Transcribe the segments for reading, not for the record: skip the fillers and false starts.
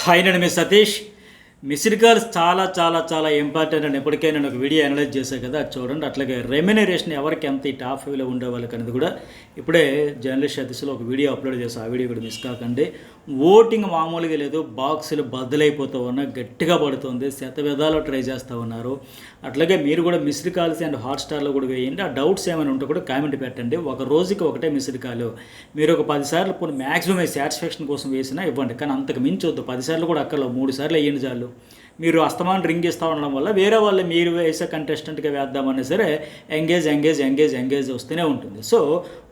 Hi నేను మీ Satish. Missed calls చాలా చాలా చాలా ఇంపార్టెంట్ అని ఎప్పటికైనా నేను ఒక వీడియో అనలైజ్ చేశాను కదా, అది చూడండి. అట్లాగే రెమ్యునరేషన్ ఎవరికి ఎంత ఈ టాప్ ఫైవ్లో ఉండే వాళ్ళకి అనేది కూడా ఇప్పుడే జర్నలిస్ట్ సతీష్లో ఒక వీడియో అప్లోడ్ చేశాను. ఆ వీడియో కూడా మిస్ కాకండి. ఓటింగ్ మామూలుగా లేదు, బాక్సులు బద్దలైపోతూ ఉన్నాయి, గట్టిగా పడుతుంది, శతవిధాలు ట్రై చేస్తూ ఉన్నారు. అట్లాగే మీరు కూడా మిస్డ్ కాల్స్ అండ్ హాట్స్టార్లో కూడా వేయండి. ఆ డౌట్స్ ఏమైనా ఉంటే కూడా కామెంట్ పెట్టండి. ఒక రోజుకి ఒకటే మిస్డ్ కాల్. మీరు ఒక 10 సార్లు పోనీ మ్యాక్సిమం సాటిస్ఫాక్షన్ కోసం వేసినా ఇవ్వండి, కానీ అంతకు మించి వద్దు. 10 సార్లు కూడా అక్కర్లో, 3 సార్లు వేయండి చాలు. మీరు అస్తమానం రింగ్ ఇస్తూ ఉండడం వల్ల వేరే వాళ్ళు మీరు వేసే కంటెస్టెంట్గా వేద్దామన్నా సరే ఎంగేజ్ వస్తూనే ఉంటుంది. సో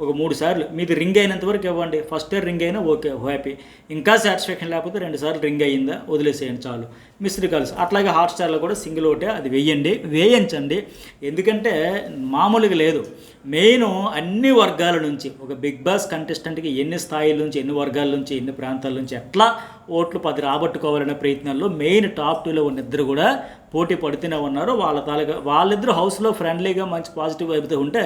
ఒక 3 సార్లు మీది రింగ్ అయినంత వరకు ఇవ్వండి. ఫస్ట్ ఇయర్ రింగ్ అయినా ఓకే, హ్యాపీ. ఇంకా సాటిస్ఫాక్షన్ లేకపోతే 2 సార్లు రింగ్ అయ్యిందా వదిలేసేయండి చాలు. మిస్డ్ కాల్స్ అట్లాగే హాట్స్టార్లో కూడా సింగిల్ ఒకటే, అది వేయించండి. ఎందుకంటే మామూలుగా లేదు. మెయిన్ అన్ని వర్గాల నుంచి ఒక బిగ్ బాస్ కంటెస్టెంట్కి ఎన్ని స్థాయిల నుంచి, ఎన్ని వర్గాల నుంచి, ఎన్ని ప్రాంతాల నుంచి ఎట్లా ఓట్లు 10 రాబట్టుకోవాలనే ప్రయత్నంలో మెయిన్ టాప్ 2లో ఉన్న ఇద్దరు కూడా పోటీ పడుతూనే ఉన్నారు. వాళ్ళిద్దరు హౌస్లో ఫ్రెండ్లీగా మంచి పాజిటివ్ అయిపోతూ ఉంటే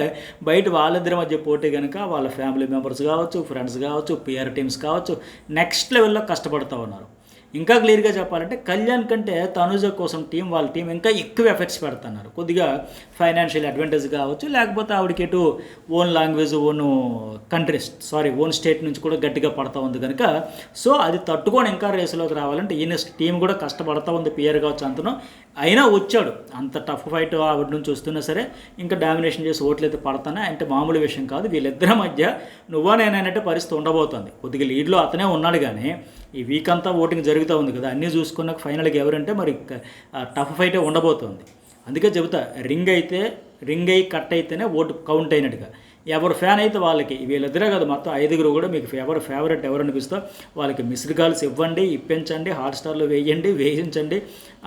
బయట వాళ్ళిద్దరి మధ్య పోటీ కనుక వాళ్ళ ఫ్యామిలీ మెంబర్స్ కావచ్చు, ఫ్రెండ్స్ కావచ్చు, పిఆర్ టీమ్స్ కావచ్చు, నెక్స్ట్ లెవెల్లో కష్టపడుతూ ఉన్నారు. ఇంకా క్లియర్గా చెప్పాలంటే కళ్యాణ్ కంటే తనుజ కోసం వాళ్ళ టీం ఇంకా ఎక్కువ ఎఫెక్ట్స్ పెడుతున్నారు. కొద్దిగా ఫైనాన్షియల్ అడ్వాంటేజ్ కావచ్చు, లేకపోతే ఆవిడకి ఎటు ఓన్ లాంగ్వేజ్, ఓన్ స్టేట్ నుంచి కూడా గట్టిగా పడుతూ ఉంది కనుక సో అది తట్టుకొని ఇంకా రేసులోకి రావాలంటే ఈయన టీం కూడా కష్టపడుతూ ఉంది. పిఆర్ కావచ్చు అంతను అయినా వచ్చాడు. అంత టఫ్ ఫైట్ ఆవిడ నుంచి వస్తున్నా సరే ఇంకా డామినేషన్ చేసి ఓట్లు అయితే పడతానే అంటే మామూలు విషయం కాదు. వీళ్ళిద్దరి మధ్య నువ్వా నేనంటే పరిస్థితి ఉండబోతుంది. కొద్దిగా లీడ్లో అతనే ఉన్నాడు, కానీ ఈ వీక్ అంతా ఓటింగ్ జరుగుతూ ఉంది కదా, అన్నీ చూసుకున్నాక ఫైనల్గా ఎవరంటే మరి టఫ్ ఫైటే ఉండబోతుంది. అందుకే చెబుతా, రింగ్ అయ్యి కట్ అయితేనే ఓటు కౌంట్ అయినట్టుగా. ఎవరు ఫ్యాన్ అయితే వాళ్ళకి, వీళ్ళిద్దరే కదా మొత్తం 5గురు కూడా మీకు ఫేవరెట్ ఎవరు అనిపిస్తో వాళ్ళకి మిస్డ్ కాల్స్ ఇవ్వండి, ఇప్పించండి, హాట్స్టార్లో వేయించండి.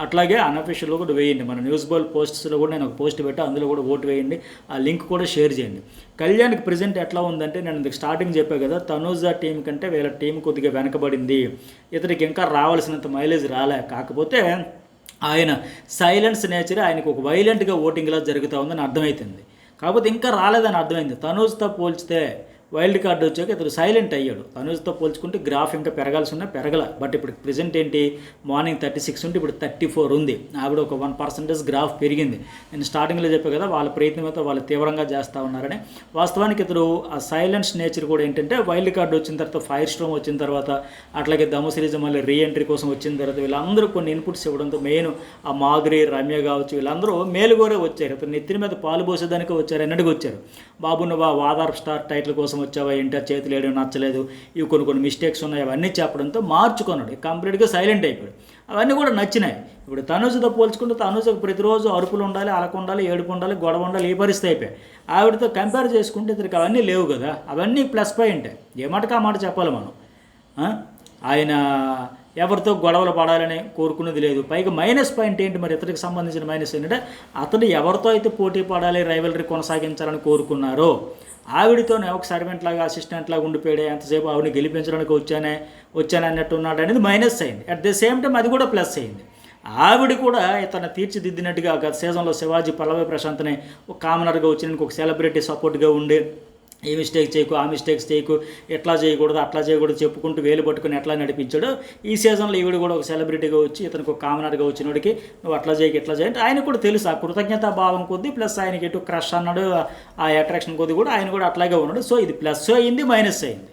అట్లాగే అన్అఫీషియల్లో కూడా వేయండి. మన న్యూస్ బాల్ పోస్ట్స్లో కూడా నేను ఒక పోస్ట్ పెట్టి అందులో కూడా ఓటు వేయండి. ఆ లింక్ కూడా షేర్ చేయండి. కళ్యాణ్కి ప్రజెంట్ ఎట్లా ఉందంటే, నేను ఇందుకు స్టార్టింగ్ చెప్పాను కదా, తనూజ టీం కంటే వీళ్ళ టీం కొద్దిగా వెనకబడింది. ఇతనికి ఇంకా రావాల్సినంత మైలేజ్ రాలే. కాకపోతే ఆయన సైలెన్స్ నేచర్ ఆయనకు ఒక వైలెంట్గా ఓటింగ్లా జరుగుతూ ఉందని అర్థమవుతుంది. కాకపోతే ఇంకా రాలేదని అర్థమైంది. తనూజ్తో పోల్చితే వైల్డ్ కార్డు వచ్చాక ఇతను సైలెంట్ అయ్యాడు. తనూజ్తో పోల్చుకుంటే గ్రాఫ్ ఇంకా పెరగల. బట్ ఇప్పుడు ప్రెజెంట్ ఏంటి, మార్నింగ్ 36 ఉంటే ఇప్పుడు 34 ఉంది. ఆవిడ ఒక 1% గ్రాఫ్ పెరిగింది. నేను స్టార్టింగ్లో చెప్పాను కదా, వాళ్ళ ప్రయత్నం అయితే వాళ్ళు తీవ్రంగా చేస్తూ ఉన్నారని. వాస్తవానికి ఇతడు ఆ సైలెన్స్ నేచర్ కూడా ఏంటంటే, వైల్డ్ కార్డు వచ్చిన తర్వాత, ఫైర్ స్టోమ్ వచ్చిన తర్వాత, అట్లాగే దమ సిరీస్ మళ్ళీ రీఎంట్రీ కోసం వచ్చిన తర్వాత వీళ్ళందరూ కొన్ని ఇన్పుట్స్ ఇవ్వడంతో మెయిన్ ఆ మాధురి, రమ్య కావచ్చు, వీళ్ళందరూ మేలుగోరే వచ్చారు. ఇతను నెత్తిన మీద పాలు పోసేదానికి వచ్చారు, ఎన్నటికి వచ్చారు. బాబు నువ్వు వాదార్ స్టార్ టైటిల్ కోసం వచ్చావా ఏంటి, చేతులు వేయడం నచ్చలేదు, ఇవి కొన్ని మిస్టేక్స్ ఉన్నాయి, అవన్నీ చెప్పడంతో మార్చుకున్నాడు. కంప్లీట్గా సైలెంట్ అయిపోయాడు. అవన్నీ కూడా నచ్చినాయి. ఇప్పుడు తనుజతో పోల్చుకుంటే తనుజకు ప్రతిరోజు అరుపులు ఉండాలి, అలకు ఉండాలి, ఏడుపు ఉండాలి, గొడవ ఉండాలి, ఈ పరిస్థితి అయిపోయాయి. ఆవిడతో కంపేర్ చేసుకుంటే ఇతనికి అవన్నీ లేవు కదా. అవన్నీ ప్లస్ పాయింటే. ఏ మాటకు ఆ మాట చెప్పాలి మనం. ఆయన ఎవరితో గొడవలు పడాలని కోరుకునేది లేదు. పైగా మైనస్ పాయింట్ ఏంటి మరి, ఇతనికి సంబంధించిన మైనస్ ఏంటంటే, అతను ఎవరితో అయితే పోటీ పడాలి, రైవలరీ కొనసాగించాలని కోరుకున్నారో ఆవిడతోనే ఒక సర్వెంట్ లాగా, అసిస్టెంట్ లాగా ఉండిపోయాడే, ఎంతసేపు ఆవిడని గెలిపించడానికి వచ్చాను అన్నట్టు ఉన్నాడు అనేది మైనస్ అయింది. అట్ ద సేమ్ టైం అది కూడా ప్లస్ అయింది. ఆవిడ కూడా తను తీర్చిదిద్దినట్టుగా గత సీజన్లో శివాజీ, పల్లవి ప్రశాంత్ని ఒక కామనర్గా వచ్చిన ఒక సెలబ్రిటీ సపోర్ట్గా ఉండి, ఈ మిస్టేక్ చేయకు, ఆ మిస్టేక్స్ చేయకు, ఎట్లా చేయకూడదు, అట్లా చేయకూడదు చెప్పుకుంటూ వేలు పట్టుకుని ఎట్లా నడిపించాడు. ఈ సీజన్లో ఈవిడ కూడా ఒక సెలబ్రిటీగా వచ్చి ఇతనికి ఒక కామనర్గా వచ్చినోడికి నువ్వు అట్లా చేయకు, ఇట్లా చేయంటే ఆయన కూడా తెలుసు. ఆ కృతజ్ఞతా భావం కొద్దీ ప్లస్ ఆయనకి ఎటు క్రష్ అన్నాడు, ఆ అట్రాక్షన్ కొద్దీ కూడా ఆయన కూడా అట్లాగే ఉన్నాడు. సో ఇది ప్లస్ అయింది, మైనస్ అయింది.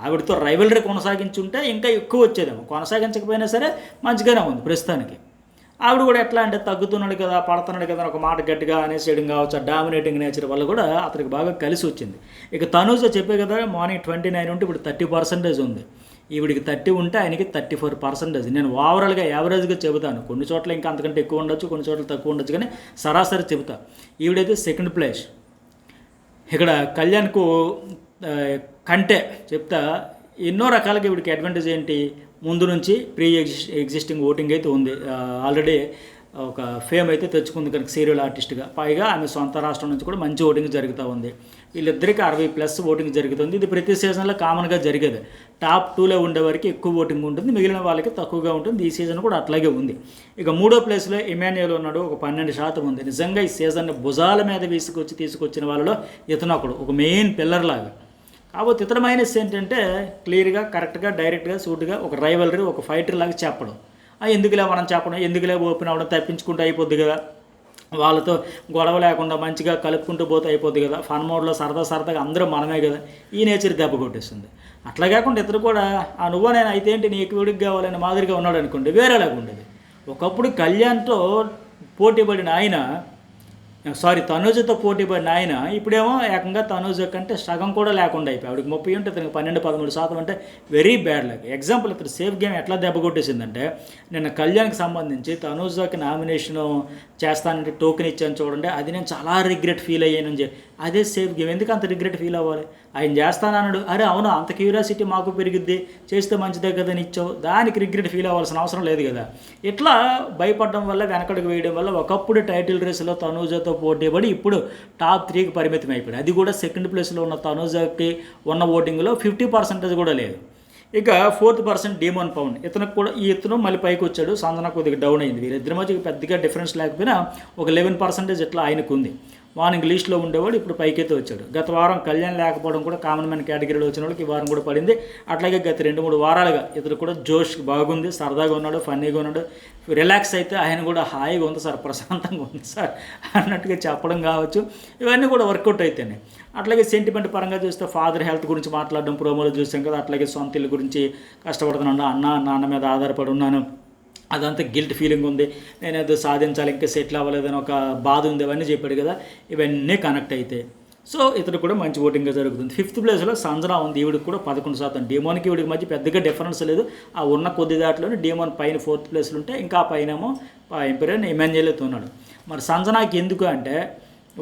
ఆవిడతో రైవలరీ కొనసాగించుంటే ఇంకా ఎక్కువ వచ్చేదేమో. కొనసాగించకపోయినా సరే మంచిగానే ఉంది ప్రస్తుతానికి. ఆవిడ కూడా ఎట్లా అంటే తగ్గుతున్నాడు కదా, పడుతున్నాడు కదా ఒక మాట గట్టిగా అనేసేయడం కావచ్చు, డామినేటింగ్ నేచర్ వల్ల కూడా అతనికి బాగా కలిసి వచ్చింది. ఇక తనూజ చెప్పే కదా, మార్నింగ్ 29 ఉంటే ఇప్పుడు 30% ఉంది. ఈవిడికి 30 ఉంటే ఆయనకి 34%. నేను ఓవరాల్గా యావరేజ్గా చెబుతాను. కొన్ని చోట్ల ఇంకా అంతకంటే ఎక్కువ ఉండొచ్చు, కొన్ని చోట్ల తక్కువ ఉండొచ్చు, కానీ సరాసరి చెబుతా. ఈవిడైతే సెకండ్ ప్లేస్. ఇక్కడ కళ్యాణ్కు కంటే చెప్తా ఎన్నో రకాలుగా ఈవిడికి అడ్వాంటేజ్ ఏంటి, ముందు నుంచి ఎగ్జిస్టింగ్ ఓటింగ్ అయితే ఉంది. ఆల్రెడీ ఒక ఫేమ్ అయితే తెచ్చుకుంది కనుక సీరియల్ ఆర్టిస్ట్గా. పైగా ఆమె సొంత రాష్ట్రం నుంచి కూడా మంచి ఓటింగ్ జరుగుతూ ఉంది. వీళ్ళిద్దరికి 60+ ఓటింగ్ జరుగుతుంది. ఇది ప్రతి సీజన్లో కామన్గా జరిగేది. టాప్ 2లో ఉండే వారికి ఎక్కువ ఓటింగ్ ఉంటుంది, మిగిలిన వాళ్ళకి తక్కువగా ఉంటుంది. ఈ సీజన్ కూడా అట్లాగే ఉంది. ఇక 3వ ప్లేస్లో ఇమాన్యుయల్ ఉన్నాడు, ఒక 12% ఉంది. నిజంగా ఈ సీజన్ని భుజాల మీద తీసుకొచ్చిన వాళ్ళలో ఇతను ఒక మెయిన్ పిల్లర్ లాగా. కాకపోతే ఇతర మైనస్ ఏంటంటే క్లియర్గా కరెక్ట్గా డైరెక్ట్గా సూట్గా ఒక రైవలరీ ఒక ఫైటర్ లాగా చెప్పడం. ఎందుకులే మనం చెప్పడం, ఎందుకులే ఓపెన్ అవ్వడం, తప్పించుకుంటూ అయిపోద్ది కదా, వాళ్ళతో గొడవ లేకుండా మంచిగా కలుపుకుంటూ పోతే అయిపోద్ది కదా, ఫన్ మోడ్లో సరదాగా అందరూ మనమే కదా, ఈ నేచర్ దెబ్బ కొట్టేస్తుంది. అట్లా కాకుండా ఇతరు కూడా నువ్వు నేను అయితే ఏంటి నీకు వీడికి కావాలని మాదిరిగా ఉన్నాడు అనుకోండి, వేరేలాగా ఉండేది. ఒకప్పుడు కళ్యాణ్తో పోటీపడిన ఆయన, తనూజతో పోటీపడిన ఆయన ఇప్పుడేమో ఏకంగా తనూజ కంటే సగం కూడా లేకుండా అయిపోయి ఆవిడకి 30 ఉంటే ఇతనికి 12-13% అంటే వెరీ బ్యాడ్ లక్. ఎగ్జాంపుల్ ఇతను సేఫ్ గేమ్ ఎట్లా దెబ్బ కొట్టేసిందంటే, నిన్న కళ్యాణ్కి సంబంధించి తనూజకి నామినేషన్ చేస్తానంటే టోకెన్ ఇచ్చాను చూడండి, అది నేను చాలా రిగ్రెట్ ఫీల్ అయ్యానని చెప్పి. అదే సేఫ్ గేమ్, ఎందుకు అంత రిగ్రెట్ ఫీల్ అవ్వాలి? ఆయన చేస్తానన్నాడు, అరే అవును అంత క్యూరియాసిటీ మాకు పెరిగిద్ది, చేస్తే మంచిదే కదా అని ఇచ్చావు, దానికి రిగ్రెట్ ఫీల్ అవ్వాల్సిన అవసరం లేదు కదా. ఇట్లా భయపడడం వల్ల వెనకడుగు వేయడం వల్ల ఒకప్పుడు టైటిల్ రేసులో తనూజతో పోటీపడి ఇప్పుడు టాప్ 3కి పరిమితం అయిపోయాడు. అది కూడా సెకండ్ ప్లేస్లో ఉన్న తనూజకి ఉన్న ఓటింగ్లో 50% కూడా లేదు. ఇక 4th డీమోన్ పవన్, ఇతను మళ్ళీ పైకి వచ్చాడు, సంజన కొద్దిగా డౌన్ అయింది. వీరిద్దరి మధ్య పెద్దగా డిఫరెన్స్ లేకపోయినా ఒక 11% ఇట్లా ఆయనకు ఉంది. మార్నింగ్ లీస్ట్లో ఉండేవాడు, ఇప్పుడు పైకైతే వచ్చాడు. గత వారం కళ్యాణ్ లేకపోవడం కూడా కామన్ మ్యాన్ కేటగిరీలో వచ్చిన వాళ్ళకి ఈ వారం కూడా పడింది. అట్లాగే గత 2-3 వారాలుగా ఇతడు కూడా జోష్ బాగుంది, సరదాగా ఉన్నాడు, ఫన్నీగా ఉన్నాడు, రిలాక్స్ అయితే ఆయన కూడా హాయిగా ఉంది సార్, ప్రశాంతంగా ఉంది సార్ అన్నట్టుగా చెప్పడం కావచ్చు. ఇవన్నీ కూడా వర్కౌట్ అయితేనే. అట్లాగే సెంటిమెంట్ పరంగా చూస్తే ఫాదర్ హెల్త్ గురించి మాట్లాడడం ప్రోమోలో చూసాం కదా. అట్లాగే సొంత ఇల్లు గురించి కష్టపడుతున్నాను, నాన్న మీద ఆధారపడి ఉన్నాను, అదంతా గిల్ట్ ఫీలింగ్ ఉంది, నేను ఏదో సాధించాలి, ఇంకా సెటిల్ అవ్వలేదని ఒక బాధ ఉంది, అవన్నీ చెప్పాడు కదా. ఇవన్నీ కనెక్ట్ అయితే సో ఇతడు కూడా మంచి ఓటింగ్గా జరుగుతుంది. 5th ప్లేస్లో సంజన ఉంది, ఈవిడికి కూడా 11%. డీమోన్కి ఈవిడికి మధ్య పెద్దగా డిఫరెన్స్ లేదు. ఆ ఉన్న కొద్ది దాంట్లోనే డీమోన్ పైన 4th ప్లేస్లో ఉంటే, ఇంకా పైనేమో ఎంపీరియన్ ఎమ్మెన్యేలతో ఉన్నాడు. మరి సంజనాకి ఎందుకు అంటే,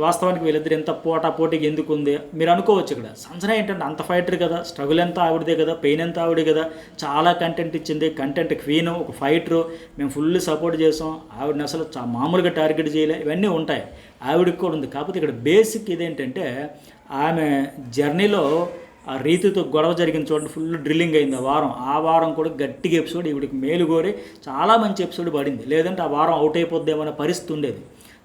వాస్తవానికి వీళ్ళిద్దరు ఎంత పోటీకి ఎందుకు ఉంది మీరు అనుకోవచ్చు. ఇక్కడ సంజన ఏంటంటే అంత ఫైటర్ కదా, స్ట్రగుల్ ఎంత ఆవిడదే కదా, పెయిన్ ఎంత ఆవిడే కదా, చాలా కంటెంట్ ఇచ్చింది, కంటెంట్ క్వీను, ఒక ఫైటరు, మేము ఫుల్ సపోర్ట్ చేసాం, ఆవిడని అసలు మామూలుగా టార్గెట్ చేయలే, ఇవన్నీ ఉంటాయి, ఆవిడకి కూడా ఉంది. కాకపోతే ఇక్కడ బేసిక్ ఇదేంటంటే, ఆమె జర్నీలో ఆ రీతితో గొడవ జరిగింది చూడండి, ఫుల్ డ్రిల్లింగ్ అయింది ఆ వారం కూడా గట్టిగా ఎపిసోడ్, ఈవిడికి మేలు కోరి చాలా మంచి ఎపిసోడ్ పడింది, లేదంటే ఆ వారం అవుట్ అయిపోద్దేమనే పరిస్థితి ఉండేది.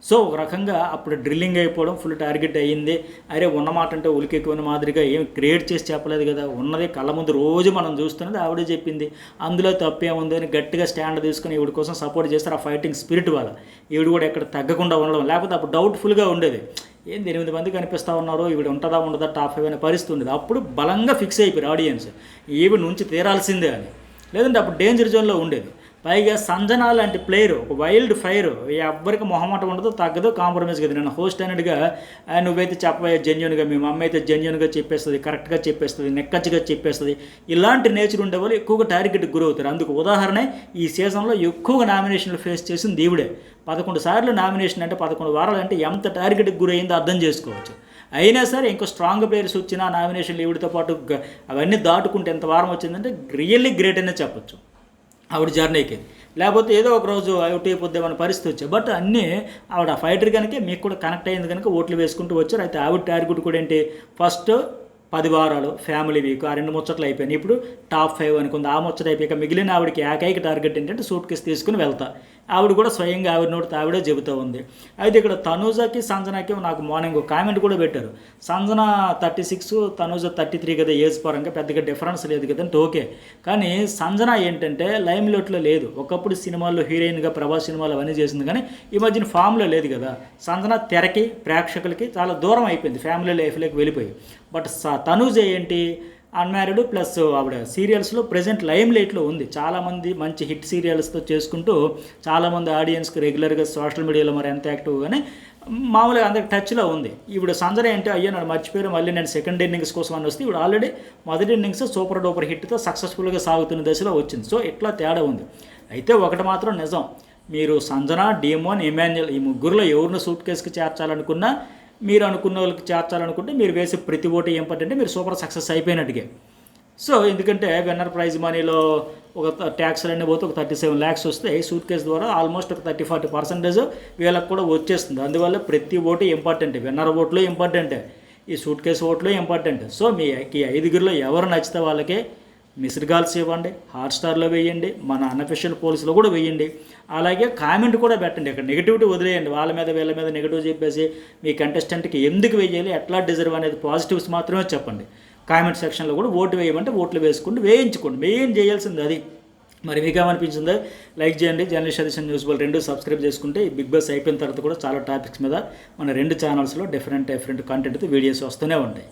సో ఒక రకంగా అప్పుడు డ్రిల్లింగ్ అయిపోవడం, ఫుల్ టార్గెట్ అయ్యింది. అరే ఉన్నమాట అంటే ఉలికెక్కువని మాదిరిగా ఏం క్రియేట్ చేసి చెప్పలేదు కదా, ఉన్నది కళ్ళ ముందు రోజు మనం చూస్తున్నది ఆవిడే చెప్పింది, అందులో తప్పేముంది అని గట్టిగా స్టాండ్ తీసుకుని ఈవిడ కోసం సపోర్ట్ చేస్తారు. ఆ ఫైటింగ్ స్పిరిట్ వల్ల ఈవిడ కూడా ఎక్కడ తగ్గకుండా ఉండడం, లేకపోతే అప్పుడు డౌట్ఫుల్గా ఉండేది, 8 మంది కనిపిస్తూ ఉన్నారు, ఈవిడ ఉంటుందా ఉండదా టాప్ 5 అనే పరిస్థితి ఉండేది. అప్పుడు బలంగా ఫిక్స్ అయిపోయారు ఆడియన్స్, ఈవిడ నుంచి తీరాల్సిందే అని, లేదంటే అప్పుడు డేంజర్ జోన్లో ఉండేది. పైగా సంజన లాంటి ప్లేయరు, ఒక వైల్డ్ ఫైర్, ఎవ్వరికి మొహమాటం ఉండదు, తగ్గదు, కాంప్రమైజ్ కదా. నేను హోస్ట్ అన్నట్టుగా నువ్వైతే చెప్పవే జెన్యున్గా, మీ అమ్మ అయితే జెన్యున్గా చెప్పేస్తుంది, కరెక్ట్గా చెప్పేస్తుంది, నెక్కచ్చిగా చెప్పేస్తుంది, ఇలాంటి నేచర్ ఉండే వాళ్ళు ఎక్కువగా టార్గెట్కి గురవుతారు. అందుకు ఉదాహరణ ఈ సీజన్లో ఎక్కువగా నామినేషన్లు ఫేస్ చేసింది ఈవిడే. 11 సార్లు నామినేషన్ అంటే 11 వారాలు అంటే ఎంత టార్గెట్కి గురైందో అర్థం చేసుకోవచ్చు. అయినా సరే ఇంకో స్ట్రాంగ్ ప్లేయర్స్ వచ్చిన నామినేషన్లు ఈవిడితో పాటు అవన్నీ దాటుకుంటే ఎంత వారం వచ్చిందంటే రియల్లీ గ్రేట్ అనే చెప్పొచ్చు ఆవిడ జర్నీకి. లేకపోతే ఏదో ఒక రోజు అవుట్ అయిపోద్దామన్న పరిస్థితి వచ్చాయి. బట్ అన్నీ ఆవిడ ఫైటర్ కనుక మీకు కూడా కనెక్ట్ అయ్యింది కనుక ఓట్లు వేసుకుంటూ వచ్చారు. అయితే ఆవిడ టార్గెట్ కూడా ఏంటి, ఫస్ట్ 10 వారాలు ఫ్యామిలీ వీక్, ఆ 2 ముచ్చట్లు అయిపోయినాయి, ఇప్పుడు టాప్ 5 అనుకుంది, ఆ ముచ్చట అయిపోయాక మిగిలిన ఆవిడకి ఏకైక టార్గెట్ ఏంటంటే సూట్ కేసు తీసుకుని వెళ్తా. ఆవిడ కూడా స్వయంగా ఆవిడ నోటితో ఆవిడే చెబుతూ ఉంది. అయితే ఇక్కడ తనూజకి సంజనకి నాకు మార్నింగ్ ఒక కామెంట్ కూడా పెట్టారు, సంజన 36, తనూజ 33 కదా, ఏజ్ పరంగా పెద్దగా డిఫరెన్స్ లేదు కదంటే ఓకే, కానీ సంజన ఏంటంటే లైమ్ లైట్లో లేదు. ఒకప్పుడు సినిమాల్లో హీరోయిన్గా ప్రభాస్ సినిమాలు అవన్నీ చేసింది, కానీ ఈ మధ్యన ఫామ్లో లేదు కదా. సంజన తెరకి ప్రేక్షకులకి చాలా దూరం అయిపోయింది, ఫ్యామిలీ లైఫ్లోకి వెళ్ళిపోయి. బట్ తనూజ ఏంటి, అన్మ్యారీడ్ ప్లస్ ఆవిడ సీరియల్స్లో ప్రజెంట్ లైమ్ లైట్లో ఉంది. చాలామంది మంచి హిట్ సీరియల్స్తో చేసుకుంటూ చాలామంది ఆడియన్స్కి రెగ్యులర్గా సోషల్ మీడియాలో మరి ఎంత యాక్టివ్గానే మామూలుగా అందరికి టచ్లో ఉంది. ఇప్పుడు సంజన ఏంటి, అయ్యో నన్ను మర్చిపోయారు, మళ్ళీ నేను సెకండ్ ఇన్నింగ్స్ కోసం అని వస్తే ఇప్పుడు ఆల్రెడీ మొదటి ఇన్నింగ్స్ సూపర్ డూపర్ హిట్తో సక్సెస్ఫుల్గా సాగుతున్న దశలో వచ్చింది. సో ఇట్లా తేడా ఉంది. అయితే ఒకటి మాత్రం నిజం, మీరు సంజన, డీమోన్, ఎమాన్యుయల్ ఈ ముగ్గురులో ఎవరిని సూట్ కేసుకి చేర్చాలనుకున్నా, మీరు అనుకున్న వాళ్ళకి చేర్చాలనుకుంటే మీరు వేసే ప్రతి ఓటు ఏంటంటే మీరు సూపర్ సక్సెస్ అయిపోయినట్టుగా. సో ఎందుకంటే విన్నర్ ప్రైజ్ మనీలో ఒక ట్యాక్స్లు అన్నీ పోతే ఒక 37 lakhs వస్తే సూట్ కేసు ద్వారా ఆల్మోస్ట్ ఒక 30-40% వీళ్ళకి కూడా వచ్చేస్తుంది. అందువల్ల ప్రతి ఓటు ఇంపార్టెంట్, విన్నర్ ఓట్లు ఇంపార్టెంటే, ఈ సూట్ కేసు ఓట్లు ఇంపార్టెంట్. సో మీకు 5 ఎవరు నచ్చితే వాళ్ళకే మిస్డ్ కాల్స్ ఇవ్వండి, హాట్స్టార్లో వేయండి, మన అన్అఫిషియల్ పోల్స్లో కూడా వేయండి, అలాగే కామెంట్ కూడా పెట్టండి. ఇక్కడ నెగిటివిటీ వదిలేయండి, వాళ్ళ మీద వీళ్ళ మీద నెగిటివ్ చెప్పేసి మీ కంటెస్టెంట్కి ఎందుకు వేయాలి, ఎట్లా డిజర్వ్ అనేది పాజిటివ్స్ మాత్రమే చెప్పండి. కామెంట్ సెక్షన్లో కూడా ఓటు వేయమంటే ఓట్లు వేసుకోండి, వేయించుకోండి. మెయిన్ చేయాల్సింది అది. మరి మీకు ఏమనిపించిందో లైక్ చేయండి. జర్నలిస్ట్ సతీష్ న్యూస్ బోల్ 2 సబ్స్క్రైబ్ చేసుకుంటే ఈ బిగ్ బాస్ అయిపోయిన తర్వాత కూడా చాలా టాపిక్స్ మీద మన 2 ఛానల్స్లో డిఫరెంట్ కంటెంట్తో వీడియోస్ వస్తూనే ఉంటాయి.